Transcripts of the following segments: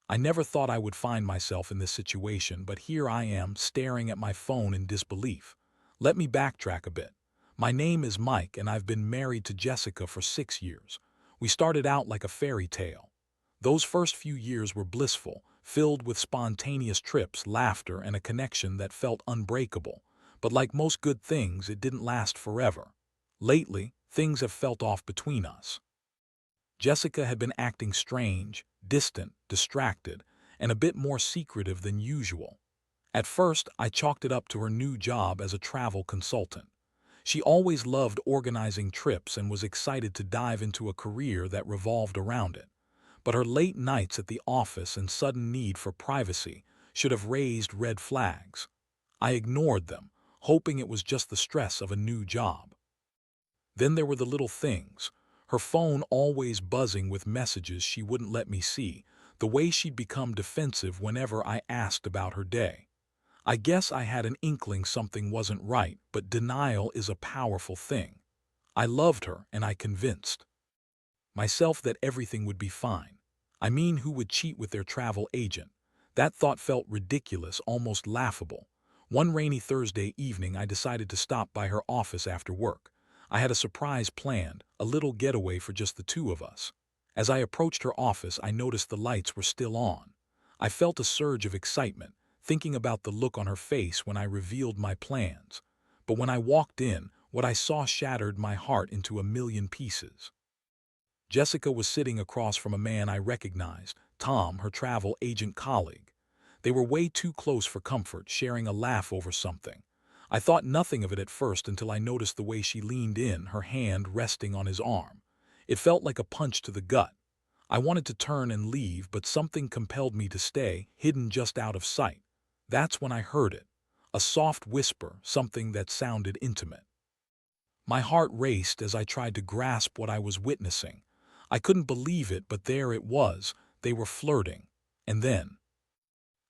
I never thought I would find myself in this situation, but here I am, staring at my phone in disbelief. Let me backtrack a bit. My name is Mike, and I've been married to Jessica for 6 years. We started out like a fairy tale. Those first few years were blissful, filled with spontaneous trips, laughter, and a connection that felt unbreakable. But like most good things, it didn't last forever. Lately, things have felt off between us. Jessica had been acting strange, distant, distracted, and a bit more secretive than usual. At first, I chalked it up to her new job as a travel consultant. She always loved organizing trips and was excited to dive into a career that revolved around it. But her late nights at the office and sudden need for privacy should have raised red flags. I ignored them, hoping it was just the stress of a new job. Then there were the little things. Her phone always buzzing with messages she wouldn't let me see, the way she'd become defensive whenever I asked about her day. I guess I had an inkling something wasn't right, but denial is a powerful thing. I loved her, and I convinced myself that everything would be fine. I mean, who would cheat with their travel agent? That thought felt ridiculous, almost laughable. One rainy Thursday evening, I decided to stop by her office after work. I had a surprise planned, a little getaway for just the two of us. As I approached her office, I noticed the lights were still on. I felt a surge of excitement, thinking about the look on her face when I revealed my plans. But when I walked in, what I saw shattered my heart into a million pieces. Jessica was sitting across from a man I recognized, Tom, her travel agent colleague. They were way too close for comfort, sharing a laugh over something. I thought nothing of it at first until I noticed the way she leaned in, her hand resting on his arm. It felt like a punch to the gut. I wanted to turn and leave, but something compelled me to stay, hidden just out of sight. That's when I heard it. A soft whisper, something that sounded intimate. My heart raced as I tried to grasp what I was witnessing. I couldn't believe it, but there it was. They were flirting. And then,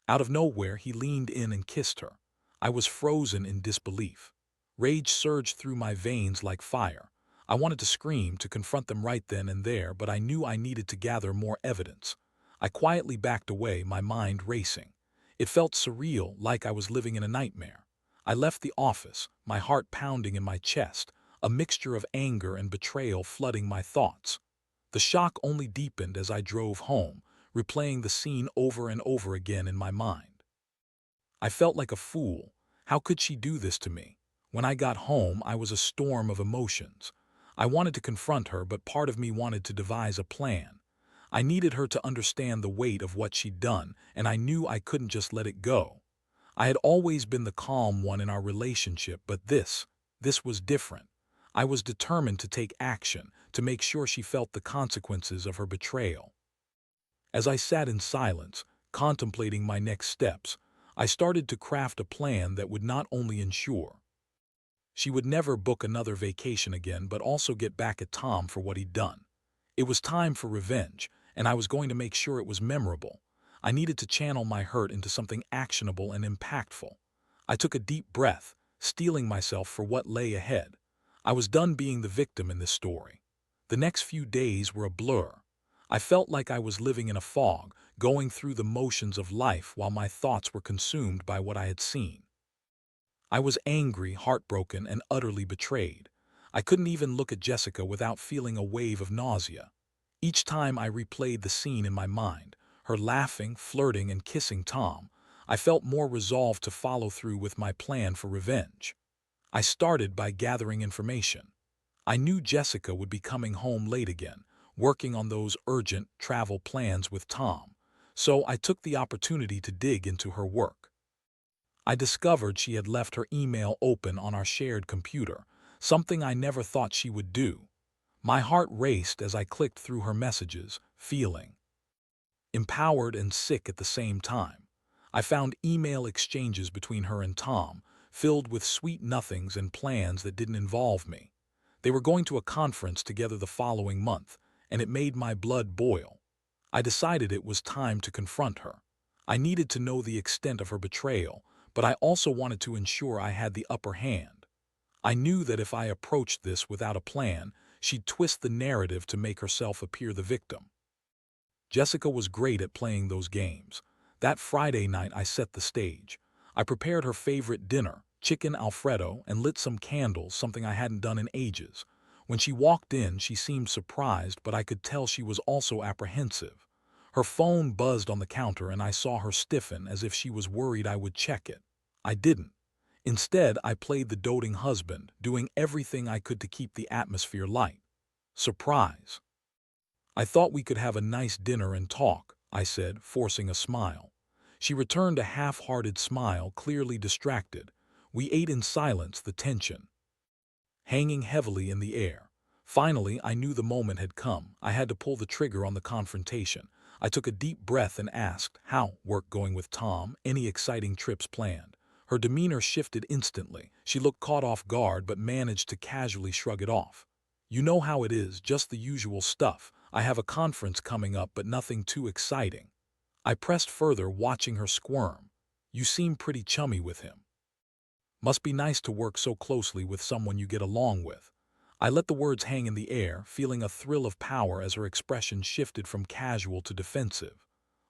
out of nowhere, he leaned in and kissed her. I was frozen in disbelief. Rage surged through my veins like fire. I wanted to scream, to confront them right then and there, but I knew I needed to gather more evidence. I quietly backed away, my mind racing. It felt surreal, like I was living in a nightmare. I left the office, my heart pounding in my chest, a mixture of anger and betrayal flooding my thoughts. The shock only deepened as I drove home, replaying the scene over and over again in my mind. I felt like a fool. How could she do this to me? When I got home, I was a storm of emotions. I wanted to confront her, but part of me wanted to devise a plan. I needed her to understand the weight of what she'd done, and I knew I couldn't just let it go. I had always been the calm one in our relationship, but this was different. I was determined to take action, to make sure she felt the consequences of her betrayal. As I sat in silence, contemplating my next steps, I started to craft a plan that would not only ensure she would never book another vacation again, but also get back at Tom for what he'd done. It was time for revenge, and I was going to make sure it was memorable. I needed to channel my hurt into something actionable and impactful. I took a deep breath, steeling myself for what lay ahead. I was done being the victim in this story. The next few days were a blur. I felt like I was living in a fog, going through the motions of life while my thoughts were consumed by what I had seen. I was angry, heartbroken, and utterly betrayed. I couldn't even look at Jessica without feeling a wave of nausea. Each time I replayed the scene in my mind, her laughing, flirting, and kissing Tom, I felt more resolved to follow through with my plan for revenge. I started by gathering information. I knew Jessica would be coming home late again, working on those urgent travel plans with Tom, so I took the opportunity to dig into her work. I discovered she had left her email open on our shared computer, something I never thought she would do. My heart raced as I clicked through her messages, feeling empowered and sick at the same time. I found email exchanges between her and Tom, filled with sweet nothings and plans that didn't involve me. They were going to a conference together the following month, and it made my blood boil. I decided it was time to confront her. I needed to know the extent of her betrayal, but I also wanted to ensure I had the upper hand. I knew that if I approached this without a plan, she'd twist the narrative to make herself appear the victim. Jessica was great at playing those games. That Friday night I set the stage. I prepared her favorite dinner, chicken Alfredo, and lit some candles, something I hadn't done in ages. When she walked in, she seemed surprised, but I could tell she was also apprehensive. Her phone buzzed on the counter and I saw her stiffen as if she was worried I would check it. I didn't. Instead, I played the doting husband, doing everything I could to keep the atmosphere light. Surprise. I thought we could have a nice dinner and talk, I said, forcing a smile. She returned a half-hearted smile, clearly distracted. We ate in silence, the tension hanging heavily in the air. Finally, I knew the moment had come. I had to pull the trigger on the confrontation. I took a deep breath and asked, "How work going with Tom? Any exciting trips planned?" Her demeanor shifted instantly. She looked caught off guard but managed to casually shrug it off. "You know how it is, just the usual stuff. I have a conference coming up but nothing too exciting." I pressed further, watching her squirm. "You seem pretty chummy with him. Must be nice to work so closely with someone you get along with." I let the words hang in the air, feeling a thrill of power as her expression shifted from casual to defensive.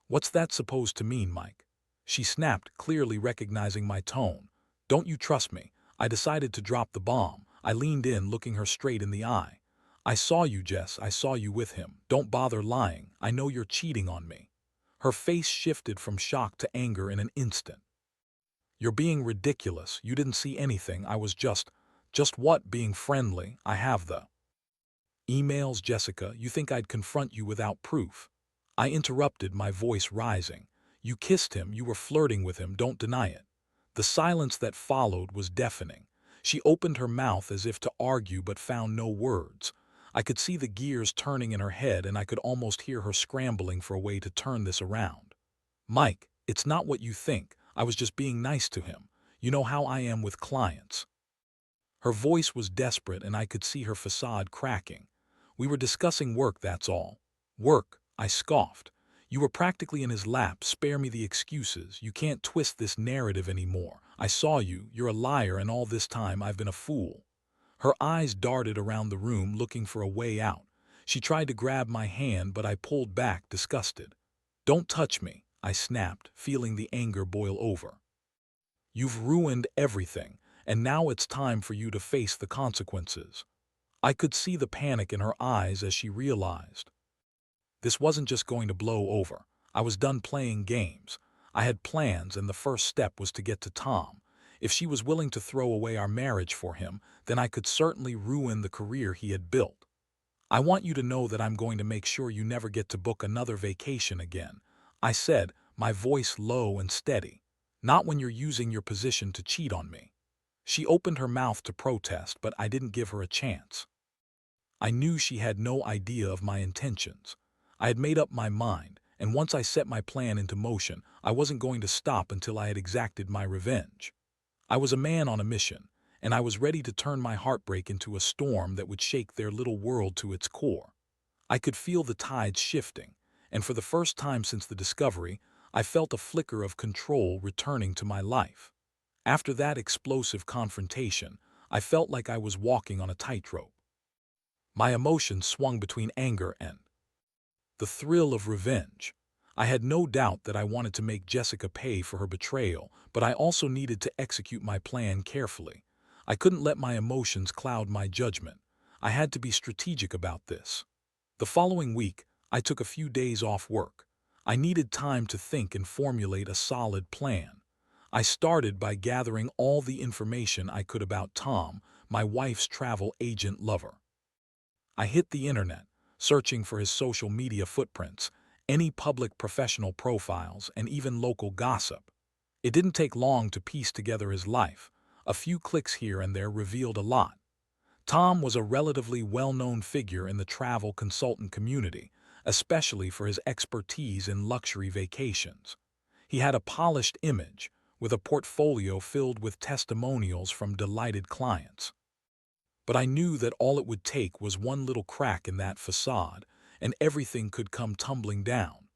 "What's that supposed to mean, Mike?" She snapped, clearly recognizing my tone. "Don't you trust me?" I decided to drop the bomb. I leaned in, looking her straight in the eye. "I saw you, Jess. I saw you with him. Don't bother lying. I know you're cheating on me." Her face shifted from shock to anger in an instant. "You're being ridiculous. You didn't see anything. I was just what, being friendly. I have the emails, Jessica. You think I'd confront you without proof?" I interrupted, my voice rising. "You kissed him. You were flirting with him. Don't deny it." The silence that followed was deafening. She opened her mouth as if to argue but found no words. I could see the gears turning in her head and I could almost hear her scrambling for a way to turn this around. "Mike, it's not what you think. I was just being nice to him. You know how I am with clients." Her voice was desperate and I could see her facade cracking. "We were discussing work, that's all." "Work?" I scoffed. "You were practically in his lap. Spare me the excuses. You can't twist this narrative anymore. I saw you. You're a liar, and all this time I've been a fool." Her eyes darted around the room, looking for a way out. She tried to grab my hand, but I pulled back, disgusted. "Don't touch me," I snapped, feeling the anger boil over. "You've ruined everything, and now it's time for you to face the consequences." I could see the panic in her eyes as she realized this wasn't just going to blow over. I was done playing games. I had plans, and the first step was to get to Tom. If she was willing to throw away our marriage for him, then I could certainly ruin the career he had built. "I want you to know that I'm going to make sure you never get to book another vacation again," I said, my voice low and steady. "Not when you're using your position to cheat on me." She opened her mouth to protest, but I didn't give her a chance. I knew she had no idea of my intentions. I had made up my mind, and once I set my plan into motion, I wasn't going to stop until I had exacted my revenge. I was a man on a mission, and I was ready to turn my heartbreak into a storm that would shake their little world to its core. I could feel the tides shifting, and for the first time since the discovery, I felt a flicker of control returning to my life. After that explosive confrontation, I felt like I was walking on a tightrope. My emotions swung between anger and the thrill of revenge. I had no doubt that I wanted to make Jessica pay for her betrayal, but I also needed to execute my plan carefully. I couldn't let my emotions cloud my judgment. I had to be strategic about this. The following week, I took a few days off work. I needed time to think and formulate a solid plan. I started by gathering all the information I could about Tom, my wife's travel agent lover. I hit the internet, searching for his social media footprints, any public professional profiles, and even local gossip. It didn't take long to piece together his life. A few clicks here and there revealed a lot. Tom was a relatively well-known figure in the travel consultant community, especially for his expertise in luxury vacations. He had a polished image, with a portfolio filled with testimonials from delighted clients. But I knew that all it would take was one little crack in that facade, and everything could come tumbling down.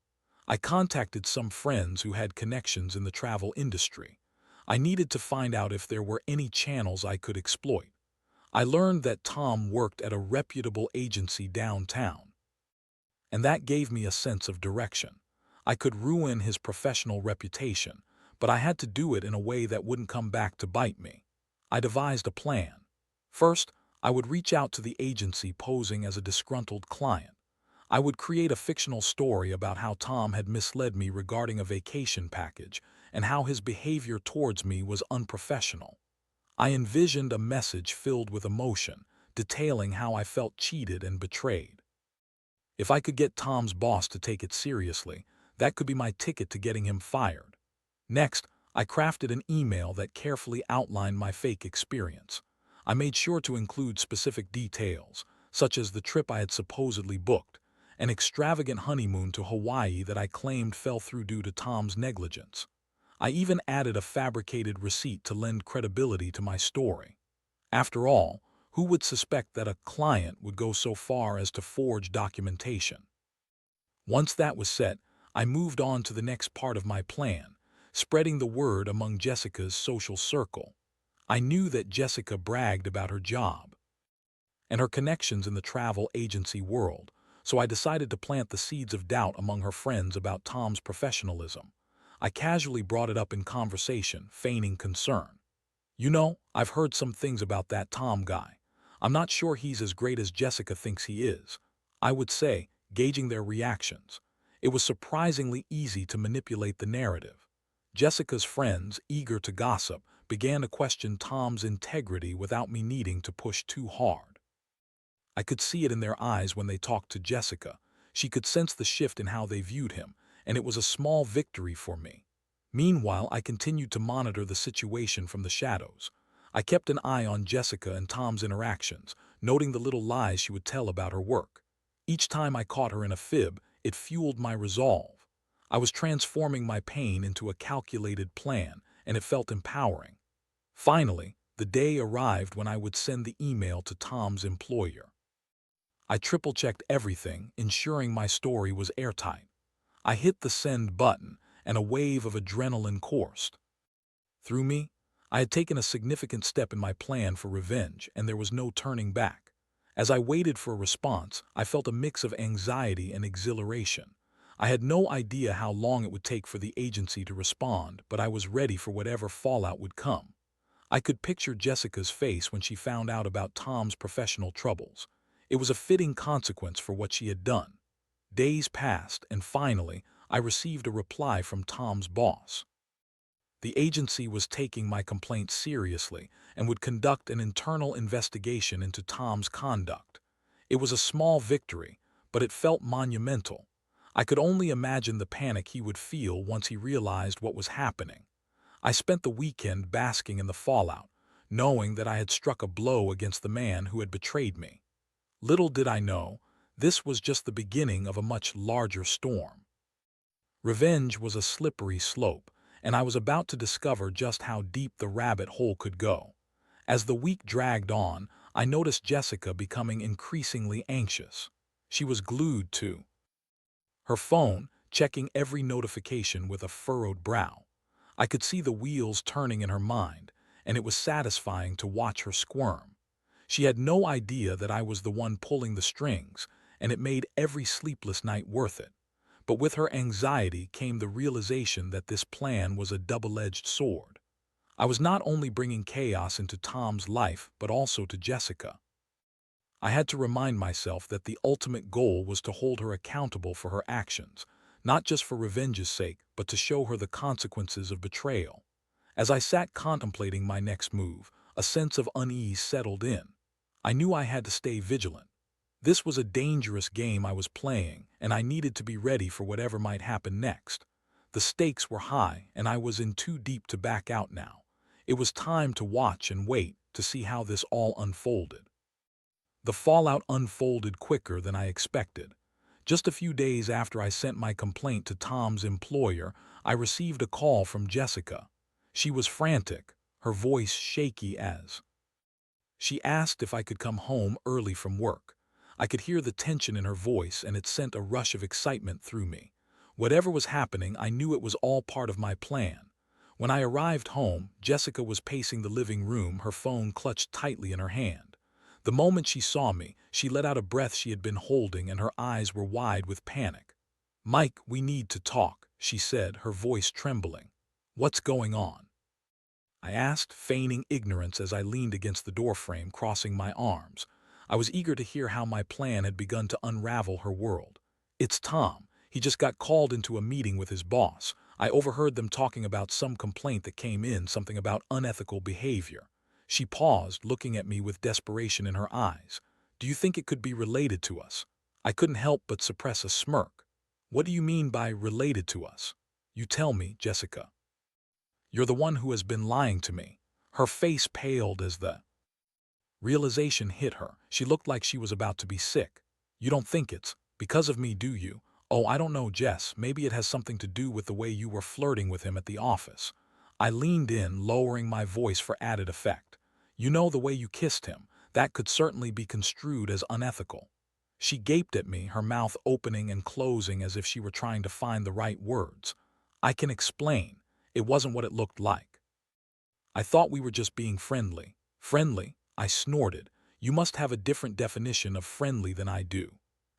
I contacted some friends who had connections in the travel industry. I needed to find out if there were any channels I could exploit. I learned that Tom worked at a reputable agency downtown. and that gave me a sense of direction. I could ruin his professional reputation, but I had to do it in a way that wouldn't come back to bite me. I devised a plan. First, I would reach out to the agency posing as a disgruntled client. I would create a fictional story about how Tom had misled me regarding a vacation package and how his behavior towards me was unprofessional. I envisioned a message filled with emotion, detailing how I felt cheated and betrayed. If I could get Tom's boss to take it seriously, that could be my ticket to getting him fired. Next, I crafted an email that carefully outlined my fake experience. I made sure to include specific details, such as the trip I had supposedly booked, an extravagant honeymoon to Hawaii that I claimed fell through due to Tom's negligence. I even added a fabricated receipt to lend credibility to my story. After all, who would suspect that a client would go so far as to forge documentation? Once that was set, I moved on to the next part of my plan, spreading the word among Jessica's social circle. I knew that Jessica bragged about her job and her connections in the travel agency world, so I decided to plant the seeds of doubt among her friends about Tom's professionalism. I casually brought it up in conversation, feigning concern. "You know, I've heard some things about that Tom guy. I'm not sure he's as great as Jessica thinks he is," I would say, gauging their reactions. It was surprisingly easy to manipulate the narrative. Jessica's friends, eager to gossip, began to question Tom's integrity without me needing to push too hard. I could see it in their eyes when they talked to Jessica. She could sense the shift in how they viewed him, and it was a small victory for me. Meanwhile, I continued to monitor the situation from the shadows. I kept an eye on Jessica and Tom's interactions, noting the little lies she would tell about her work. Each time I caught her in a fib, it fueled my resolve. I was transforming my pain into a calculated plan, and it felt empowering. Finally, the day arrived when I would send the email to Tom's employer. I triple-checked everything, ensuring my story was airtight. I hit the send button, and a wave of adrenaline coursed through me. I had taken a significant step in my plan for revenge, and there was no turning back. As I waited for a response, I felt a mix of anxiety and exhilaration. I had no idea how long it would take for the agency to respond, but I was ready for whatever fallout would come. I could picture Jessica's face when she found out about Tom's professional troubles. It was a fitting consequence for what she had done. Days passed, and finally, I received a reply from Tom's boss. The agency was taking my complaint seriously and would conduct an internal investigation into Tom's conduct. It was a small victory, but it felt monumental. I could only imagine the panic he would feel once he realized what was happening. I spent the weekend basking in the fallout, knowing that I had struck a blow against the man who had betrayed me. Little did I know, this was just the beginning of a much larger storm. Revenge was a slippery slope, and I was about to discover just how deep the rabbit hole could go. As the week dragged on, I noticed Jessica becoming increasingly anxious. She was glued to her phone, checking every notification with a furrowed brow. I could see the wheels turning in her mind, and it was satisfying to watch her squirm. She had no idea that I was the one pulling the strings, and it made every sleepless night worth it. But with her anxiety came the realization that this plan was a double-edged sword. I was not only bringing chaos into Tom's life, but also to Jessica. I had to remind myself that the ultimate goal was to hold her accountable for her actions, not just for revenge's sake, but to show her the consequences of betrayal. As I sat contemplating my next move, a sense of unease settled in. I knew I had to stay vigilant. This was a dangerous game I was playing, and I needed to be ready for whatever might happen next. The stakes were high, and I was in too deep to back out now. It was time to watch and wait to see how this all unfolded. The fallout unfolded quicker than I expected. Just a few days after I sent my complaint to Tom's employer, I received a call from Jessica. She was frantic, her voice shaky as she asked if I could come home early from work. I could hear the tension in her voice, and it sent a rush of excitement through me. Whatever was happening, I knew it was all part of my plan. When I arrived home, Jessica was pacing the living room, her phone clutched tightly in her hand. The moment she saw me, she let out a breath she had been holding and her eyes were wide with panic. "Mike, we need to talk," she said, her voice trembling. "What's going on?" I asked, feigning ignorance as I leaned against the doorframe, crossing my arms. I was eager to hear how my plan had begun to unravel her world. "It's Tom. He just got called into a meeting with his boss. I overheard them talking about some complaint that came in, something about unethical behavior." She paused, looking at me with desperation in her eyes. "Do you think it could be related to us?" I couldn't help but suppress a smirk. "What do you mean by related to us?" "You tell me, Jessica. You're the one who has been lying to me." Her face paled as the realization hit her. She looked like she was about to be sick. "You don't think it's because of me, do you?" "Oh, I don't know, Jess. Maybe it has something to do with the way you were flirting with him at the office." I leaned in, lowering my voice for added effect. "You know, the way you kissed him, that could certainly be construed as unethical." She gaped at me, her mouth opening and closing as if she were trying to find the right words. "I can explain. It wasn't what it looked like. I thought we were just being friendly." "Friendly?" I snorted. "You must have a different definition of friendly than I do."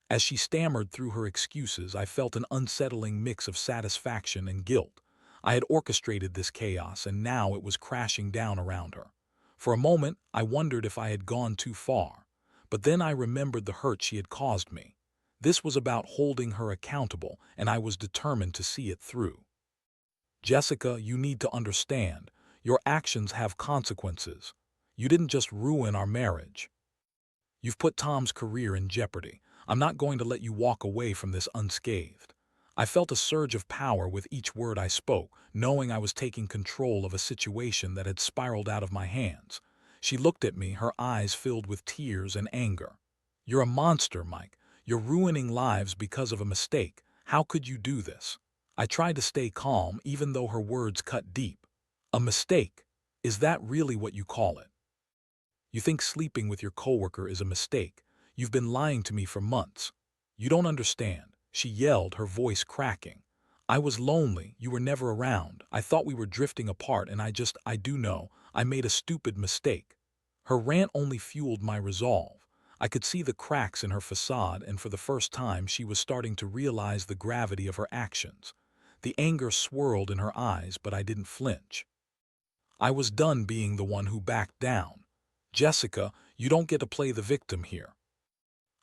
As she stammered through her excuses, I felt an unsettling mix of satisfaction and guilt. I had orchestrated this chaos, and now it was crashing down around her. For a moment, I wondered if I had gone too far. But then I remembered the hurt she had caused me. This was about holding her accountable, and I was determined to see it through. "Jessica, you need to understand. Your actions have consequences. You didn't just ruin our marriage. You've put Tom's career in jeopardy. I'm not going to let you walk away from this unscathed." I felt a surge of power with each word I spoke, knowing I was taking control of a situation that had spiraled out of my hands. She looked at me, her eyes filled with tears and anger. "You're a monster, Mike. You're ruining lives because of a mistake. How could you do this?" I tried to stay calm, even though her words cut deep. "A mistake? Is that really what you call it? You think sleeping with your coworker is a mistake? You've been lying to me for months." "You don't understand," she yelled, her voice cracking. "I was lonely. You were never around. I thought we were drifting apart, and I do know, I made a stupid mistake." Her rant only fueled my resolve. I could see the cracks in her facade, and for the first time she was starting to realize the gravity of her actions. The anger swirled in her eyes, but I didn't flinch. I was done being the one who backed down. "Jessica, you don't get to play the victim here,"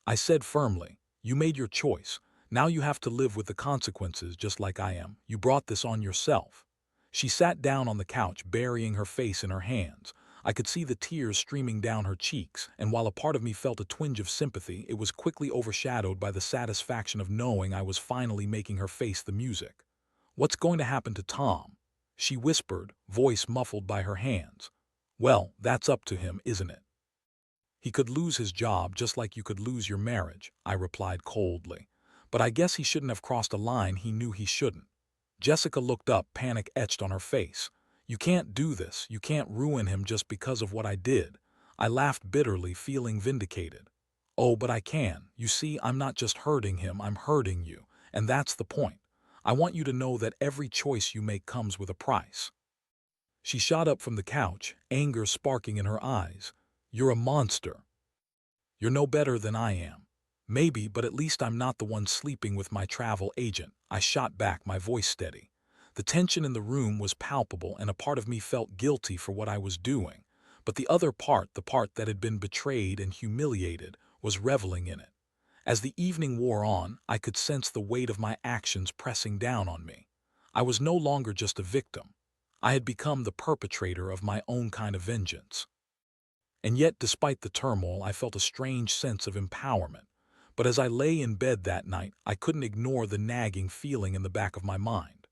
I said firmly. "You made your choice. Now you have to live with the consequences, just like I am. You brought this on yourself." She sat down on the couch, burying her face in her hands. I could see the tears streaming down her cheeks, and while a part of me felt a twinge of sympathy, it was quickly overshadowed by the satisfaction of knowing I was finally making her face the music. "What's going to happen to Tom?" she whispered, voice muffled by her hands. "Well, that's up to him, isn't it? He could lose his job just like you could lose your marriage," I replied coldly. "But I guess he shouldn't have crossed a line he knew he shouldn't." Jessica looked up, panic etched on her face. "You can't do this. You can't ruin him just because of what I did." I laughed bitterly, feeling vindicated. "Oh, but I can. You see, I'm not just hurting him, I'm hurting you. And that's the point. I want you to know that every choice you make comes with a price." She shot up from the couch, anger sparking in her eyes. "You're a monster. You're no better than I am." "Maybe, but at least I'm not the one sleeping with my travel agent," I shot back, my voice steady. The tension in the room was palpable, and a part of me felt guilty for what I was doing. But the other part, the part that had been betrayed and humiliated, was reveling in it. As the evening wore on, I could sense the weight of my actions pressing down on me. I was no longer just a victim. I had become the perpetrator of my own kind of vengeance. And yet, despite the turmoil, I felt a strange sense of empowerment. But as I lay in bed that night, I couldn't ignore the nagging feeling in the back of my mind.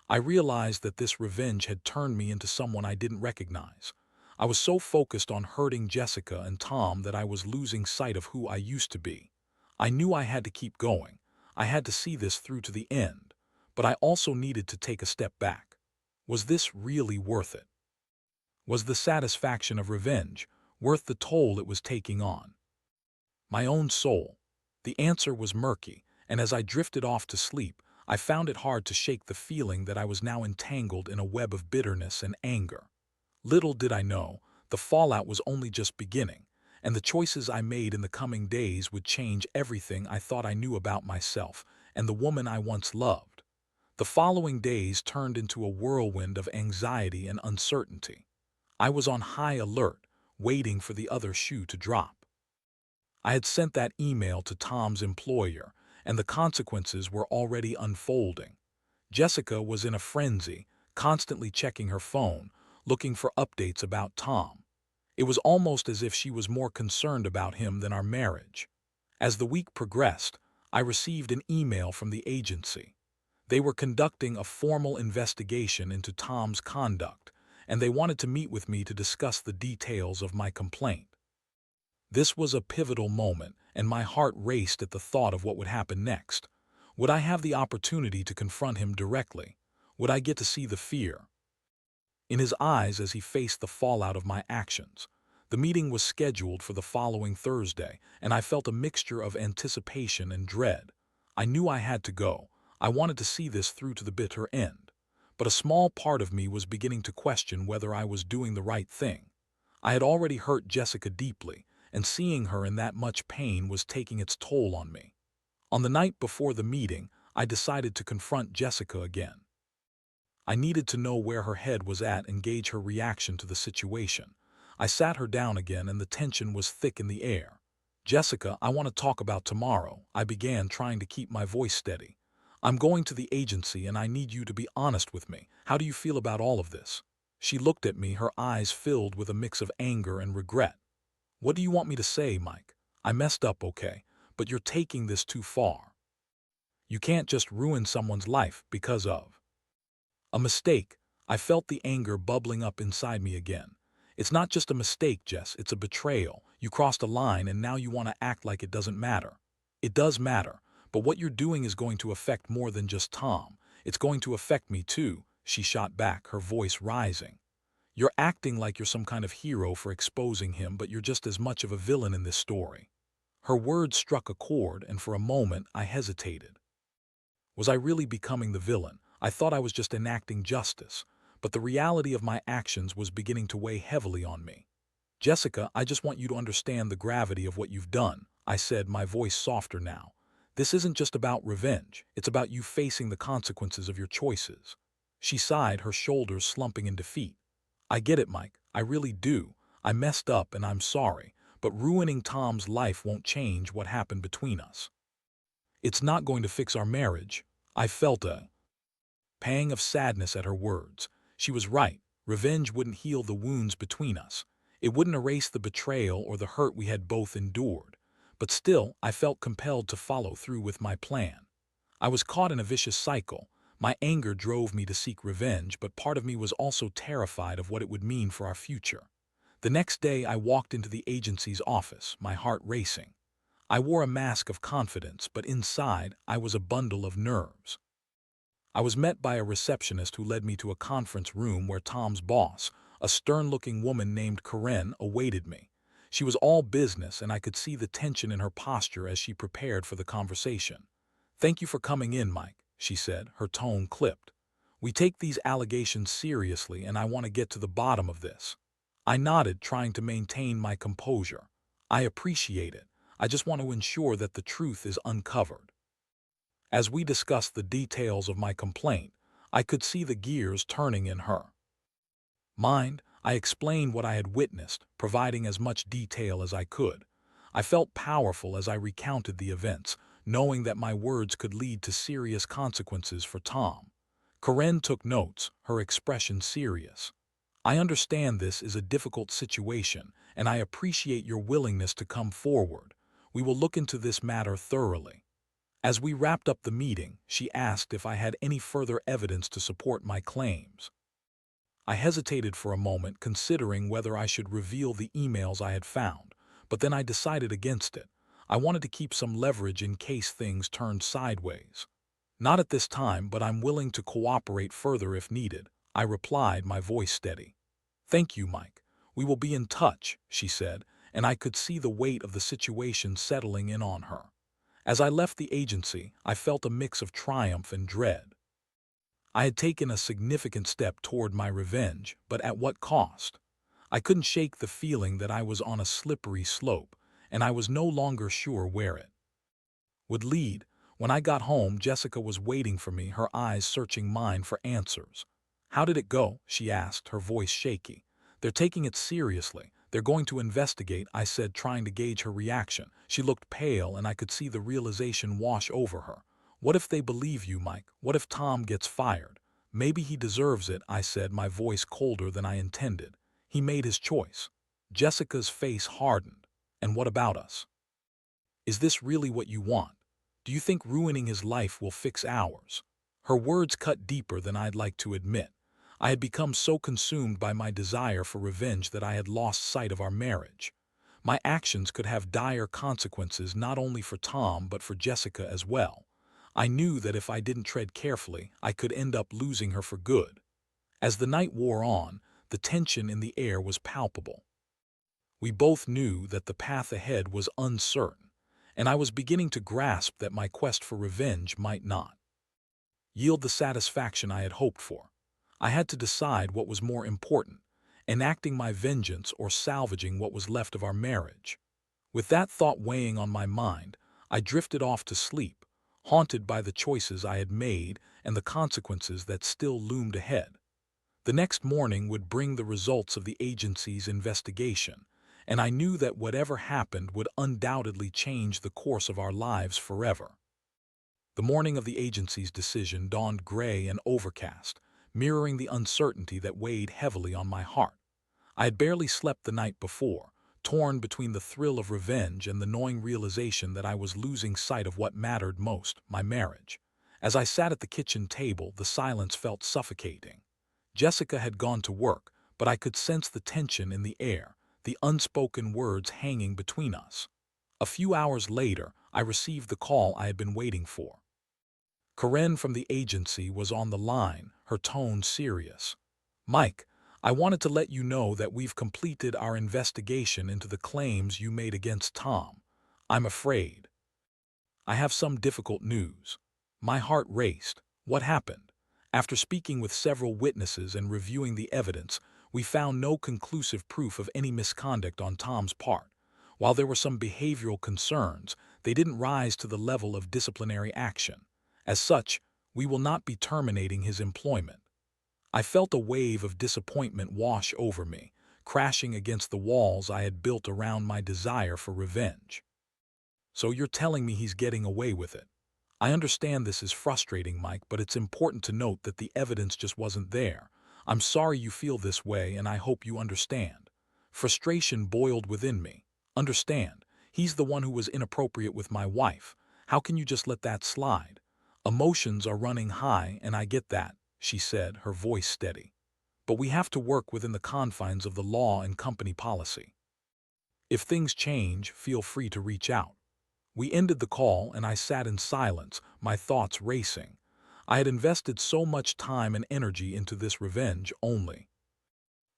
I realized that this revenge had turned me into someone I didn't recognize. I was so focused on hurting Jessica and Tom that I was losing sight of who I used to be. I knew I had to keep going. I had to see this through to the end. But I also needed to take a step back. Was this really worth it? Was the satisfaction of revenge worth the toll it was taking on my own soul? The answer was murky, and as I drifted off to sleep, I found it hard to shake the feeling that I was now entangled in a web of bitterness and anger. Little did I know, the fallout was only just beginning, and the choices I made in the coming days would change everything I thought I knew about myself and the woman I once loved. The following days turned into a whirlwind of anxiety and uncertainty. I was on high alert, waiting for the other shoe to drop. I had sent that email to Tom's employer, and the consequences were already unfolding. Jessica was in a frenzy, constantly checking her phone, looking for updates about Tom. It was almost as if she was more concerned about him than our marriage. As the week progressed, I received an email from the agency. They were conducting a formal investigation into Tom's conduct, and they wanted to meet with me to discuss the details of my complaint. This was a pivotal moment, and my heart raced at the thought of what would happen next. Would I have the opportunity to confront him directly? Would I get to see the fear in his eyes as he faced the fallout of my actions? The meeting was scheduled for the following Thursday, and I felt a mixture of anticipation and dread. I knew I had to go. I wanted to see this through to the bitter end. But a small part of me was beginning to question whether I was doing the right thing. I had already hurt Jessica deeply, and seeing her in that much pain was taking its toll on me. On the night before the meeting, I decided to confront Jessica again. I needed to know where her head was at and gauge her reaction to the situation. I sat her down again, and the tension was thick in the air. "Jessica, I want to talk about tomorrow," I began, trying to keep my voice steady. "I'm going to the agency, and I need you to be honest with me. How do you feel about all of this?" She looked at me, her eyes filled with a mix of anger and regret. "What do you want me to say, Mike? I messed up, okay, but you're taking this too far. You can't just ruin someone's life because of a mistake." I felt the anger bubbling up inside me again. "It's not just a mistake, Jess, it's a betrayal. You crossed a line, and now you want to act like it doesn't matter." "It does matter, but what you're doing is going to affect more than just Tom. It's going to affect me too," she shot back, her voice rising. "You're acting like you're some kind of hero for exposing him, but you're just as much of a villain in this story." Her words struck a chord, and for a moment I hesitated. Was I really becoming the villain? I thought I was just enacting justice, but the reality of my actions was beginning to weigh heavily on me. "Jessica, I just want you to understand the gravity of what you've done," I said, my voice softer now. "This isn't just about revenge, it's about you facing the consequences of your choices." She sighed, her shoulders slumping in defeat. "I get it, Mike, I really do. I messed up and I'm sorry, but ruining Tom's life won't change what happened between us. It's not going to fix our marriage." I felt a pang of sadness at her words. She was right. Revenge wouldn't heal the wounds between us. It wouldn't erase the betrayal or the hurt we had both endured. But still, I felt compelled to follow through with my plan. I was caught in a vicious cycle. My anger drove me to seek revenge, but part of me was also terrified of what it would mean for our future. The next day, I walked into the agency's office, my heart racing. I wore a mask of confidence, but inside, I was a bundle of nerves. I was met by a receptionist who led me to a conference room where Tom's boss, a stern-looking woman named Karen, awaited me. She was all business, and I could see the tension in her posture as she prepared for the conversation. "Thank you for coming in, Mike," she said, her tone clipped. "We take these allegations seriously, and I want to get to the bottom of this." I nodded, trying to maintain my composure. "I appreciate it. I just want to ensure that the truth is uncovered." As we discussed the details of my complaint, I could see the gears turning in her mind. I explained what I had witnessed, providing as much detail as I could. I felt powerful as I recounted the events, knowing that my words could lead to serious consequences for Tom. Karen took notes, her expression serious. "I understand this is a difficult situation, and I appreciate your willingness to come forward. We will look into this matter thoroughly." As we wrapped up the meeting, she asked if I had any further evidence to support my claims. I hesitated for a moment, considering whether I should reveal the emails I had found, but then I decided against it. I wanted to keep some leverage in case things turned sideways. "Not at this time, but I'm willing to cooperate further if needed," I replied, my voice steady. "Thank you, Mike. We will be in touch," she said, and I could see the weight of the situation settling in on her. As I left the agency, I felt a mix of triumph and dread. I had taken a significant step toward my revenge, but at what cost? I couldn't shake the feeling that I was on a slippery slope, and I was no longer sure where it would lead. When I got home, Jessica was waiting for me, her eyes searching mine for answers. "How did it go?" she asked, her voice shaky. "They're taking it seriously. They're going to investigate," I said, trying to gauge her reaction. She looked pale, and I could see the realization wash over her. "What if they believe you, Mike? What if Tom gets fired?" "Maybe he deserves it," I said, my voice colder than I intended. "He made his choice." Jessica's face hardened. "And what about us? Is this really what you want? Do you think ruining his life will fix ours?" Her words cut deeper than I'd like to admit. I had become so consumed by my desire for revenge that I had lost sight of our marriage. My actions could have dire consequences not only for Tom but for Jessica as well. I knew that if I didn't tread carefully, I could end up losing her for good. As the night wore on, the tension in the air was palpable. We both knew that the path ahead was uncertain, and I was beginning to grasp that my quest for revenge might not yield the satisfaction I had hoped for. I had to decide what was more important, enacting my vengeance or salvaging what was left of our marriage. With that thought weighing on my mind, I drifted off to sleep, haunted by the choices I had made and the consequences that still loomed ahead. The next morning would bring the results of the agency's investigation, and I knew that whatever happened would undoubtedly change the course of our lives forever. The morning of the agency's decision dawned gray and overcast, mirroring the uncertainty that weighed heavily on my heart. I had barely slept the night before, torn between the thrill of revenge and the gnawing realization that I was losing sight of what mattered most, my marriage. As I sat at the kitchen table, the silence felt suffocating. Jessica had gone to work, but I could sense the tension in the air, the unspoken words hanging between us. A few hours later, I received the call I had been waiting for. Karen from the agency was on the line, her tone serious. "Mike, I wanted to let you know that we've completed our investigation into the claims you made against Tom. I'm afraid I have some difficult news." My heart raced. What happened? After speaking with several witnesses and reviewing the evidence, we found no conclusive proof of any misconduct on Tom's part. While there were some behavioral concerns, they didn't rise to the level of disciplinary action. As such, we will not be terminating his employment. I felt a wave of disappointment wash over me, crashing against the walls I had built around my desire for revenge. "So you're telling me he's getting away with it? I understand this is frustrating, Mike, but it's important to note that the evidence just wasn't there. I'm sorry you feel this way, and I hope you understand." Frustration boiled within me. "Understand? He's the one who was inappropriate with my wife. How can you just let that slide?" "Emotions are running high, and I get that," she said, her voice steady. "But we have to work within the confines of the law and company policy. If things change, feel free to reach out." We ended the call, and I sat in silence, my thoughts racing. I had invested so much time and energy into this revenge only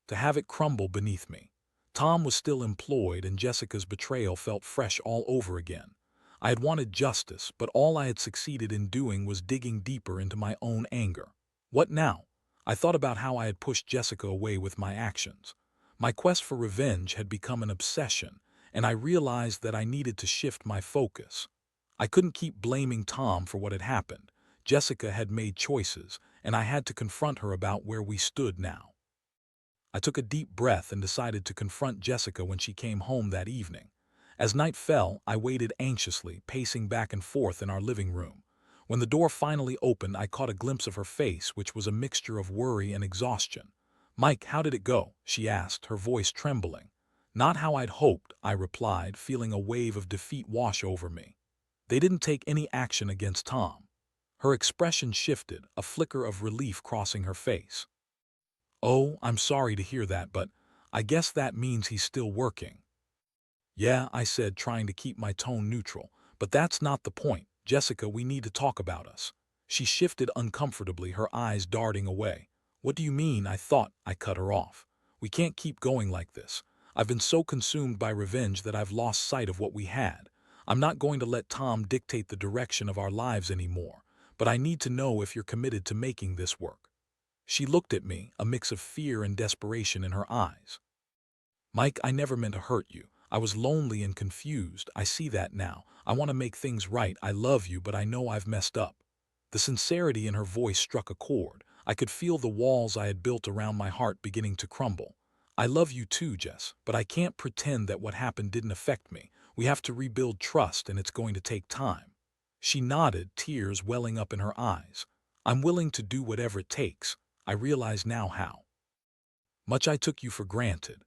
to have it crumble beneath me. Tom was still employed, and Jessica's betrayal felt fresh all over again. I had wanted justice, but all I had succeeded in doing was digging deeper into my own anger. What now? I thought about how I had pushed Jessica away with my actions. My quest for revenge had become an obsession, and I realized that I needed to shift my focus. I couldn't keep blaming Tom for what had happened. Jessica had made choices, and I had to confront her about where we stood now. I took a deep breath and decided to confront Jessica when she came home that evening. As night fell, I waited anxiously, pacing back and forth in our living room. When the door finally opened, I caught a glimpse of her face, which was a mixture of worry and exhaustion. "Mike, how did it go?" she asked, her voice trembling. "Not how I'd hoped," I replied, feeling a wave of defeat wash over me. "They didn't take any action against Tom." Her expression shifted, a flicker of relief crossing her face. "Oh, I'm sorry to hear that, but I guess that means he's still working." "Yeah," I said, trying to keep my tone neutral, "but that's not the point. Jessica, we need to talk about us." She shifted uncomfortably, her eyes darting away. "What do you mean?" I thought. I cut her off. "We can't keep going like this. I've been so consumed by revenge that I've lost sight of what we had. I'm not going to let Tom dictate the direction of our lives anymore, but I need to know if you're committed to making this work." She looked at me, a mix of fear and desperation in her eyes. Mike, I never meant to hurt you. I was lonely and confused. I see that now. I want to make things right. I love you, but I know I've messed up. The sincerity in her voice struck a chord. I could feel the walls I had built around my heart beginning to crumble. I love you too, Jess, but I can't pretend that what happened didn't affect me. We have to rebuild trust, and it's going to take time. She nodded, tears welling up in her eyes. I'm willing to do whatever it takes. I realize now how much I took you for granted.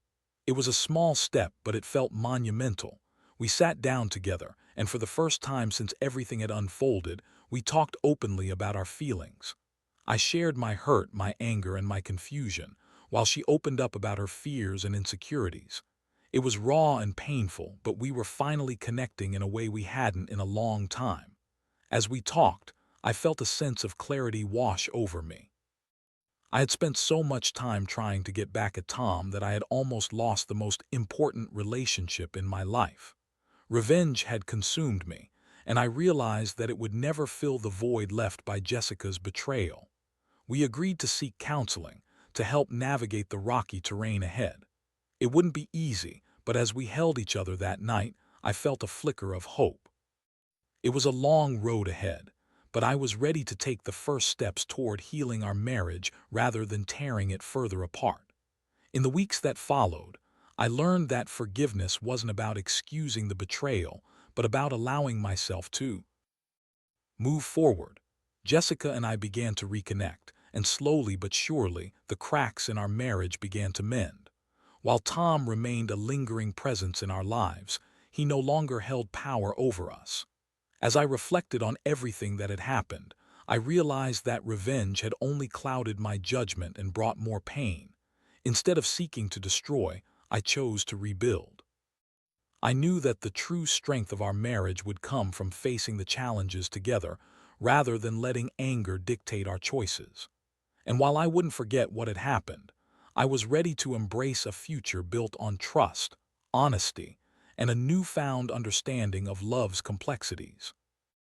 It was a small step, but it felt monumental. We sat down together, and for the first time since everything had unfolded, we talked openly about our feelings. I shared my hurt, my anger, and my confusion, while she opened up about her fears and insecurities. It was raw and painful, but we were finally connecting in a way we hadn't in a long time. As we talked, I felt a sense of clarity wash over me. I had spent so much time trying to get back at Tom that I had almost lost the most important relationship in my life. Revenge had consumed me, and I realized that it would never fill the void left by Jessica's betrayal. We agreed to seek counseling to help navigate the rocky terrain ahead. It wouldn't be easy, but as we held each other that night, I felt a flicker of hope. It was a long road ahead, but I was ready to take the first steps toward healing our marriage rather than tearing it further apart. In the weeks that followed, I learned that forgiveness wasn't about excusing the betrayal, but about allowing myself to move forward. Jessica and I began to reconnect, and slowly but surely, the cracks in our marriage began to mend. While Tom remained a lingering presence in our lives, he no longer held power over us. As I reflected on everything that had happened, I realized that revenge had only clouded my judgment and brought more pain. Instead of seeking to destroy, I chose to rebuild. I knew that the true strength of our marriage would come from facing the challenges together rather than letting anger dictate our choices. And while I wouldn't forget what had happened, I was ready to embrace a future built on trust, honesty, and a newfound understanding of love's complexities.